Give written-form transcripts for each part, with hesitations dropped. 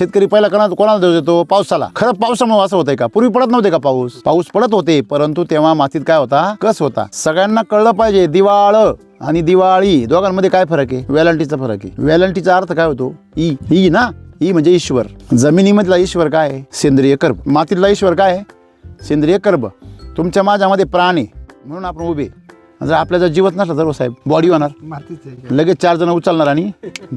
शेतकरी पहिला कोणाला दोष देतो? पावसाला. खरं पावसामुळे असं होतंय का? पूर्वी पडत नव्हते का पाऊस पडत होते, परंतु तेव्हा मातीत काय होता? कस होता. सगळ्यांना कळलं पाहिजे, दिवाळ आणि दिवाळी दोघांमध्ये काय फरक आहे? वेलांटीचा फरक आहे. वेलांटीचा अर्थ काय होतो? ई ना, ई म्हणजे ईश्वर. जमिनीमधला ईश्वर काय आहे? सेंद्रिय कर्ब. मातीतला ईश्वर काय आहे? सेंद्रिय कर्ब. तुमच्या माझ्यामध्ये प्राण आहे म्हणून आपण उभे. जर आपल्या जर जीवच नसला तर साहेब बॉडी होणार, लगेच 4 जण उचलणार आणि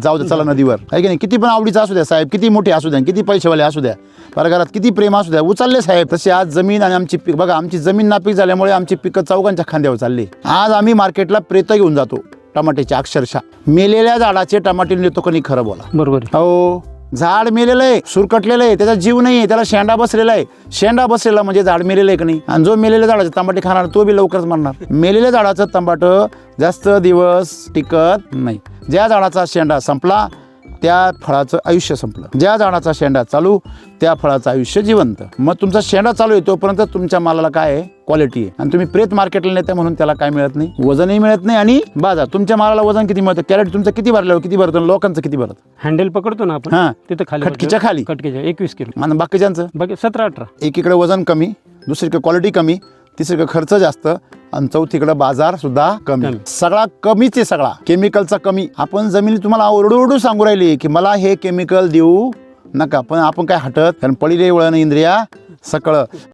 जाऊ दे चला नदीवर, आहे की नाही? किती पण आवडीचा असू द्या साहेब, किती मोठे असू द्या, किती पैसेवाले असू द्या, बरं घरात किती प्रेम असू द्या, उचलले साहेब. तसे आज जमीन आणि आमची पीक बघा, आमची जमीन नापीक झाल्यामुळे आमची पिकं चौघांच्या खांद्यावर चालली. आज आम्ही मार्केटला प्रेत घेऊन जातो टमाट्याचे, अक्षरशः मेलेल्या झाडाचे टमाटे नेतो. कोणी खरं बोला, बरोबर. हो, झाड मेलेलं आहे, सुरकटलेलं आहे, त्याचा जीव नाही आहे, त्याला शेंडा बसलेला आहे. शेंडा बसलेला म्हणजे झाड मेलेलं आहे की नाही? आणि जो मेलेल्या झाडाचे तंबाटे खाणार तो बी लवकरच मरणार. मेलेल्या झाडाचं तंबाट जास्त दिवस टिकत नाही. ज्या झाडाचा शेंडा संपला त्या फळाचं आयुष्य संपलं. ज्या झाडाचा शेंडा चालू त्या फळाचं आयुष्य जिवंत. मग तुमचा शेंडा चालू आहे तोपर्यंत तुमच्या मालाला काय आहे? क्वालिटी आहे. आणि तुम्ही प्रेत मार्केटला नेता म्हणून त्याला काय मिळत नाही? वजनही मिळत नाही. आणि बाजार तुमच्या मालाला वजन किती मिळतं? कॅरेट तुमचं किती भरलं, किती भरतं, लोकांचं किती भरतं? हँडल पकडतो ना आपण, हा, तिथं खाली खटकीच्या खाली कटकीच्या 21 किलो आणि बाकीच्यांचं बाकी 17-18. एकीकडे वजन कमी, दुसरीकडे क्वालिटी कमी, तिसरीकडे खर्च जास्त आणि चौथीकडे बाजार सुद्धा कमी. सगळा कमीच आहे, सगळा केमिकलचा कमी. आपण जमिनी तुम्हाला ओरडू सांगू राहिली की मला हे केमिकल देऊ नका, पण आपण काय हटत? कारण पडिले वळण इंद्रिया सकळ.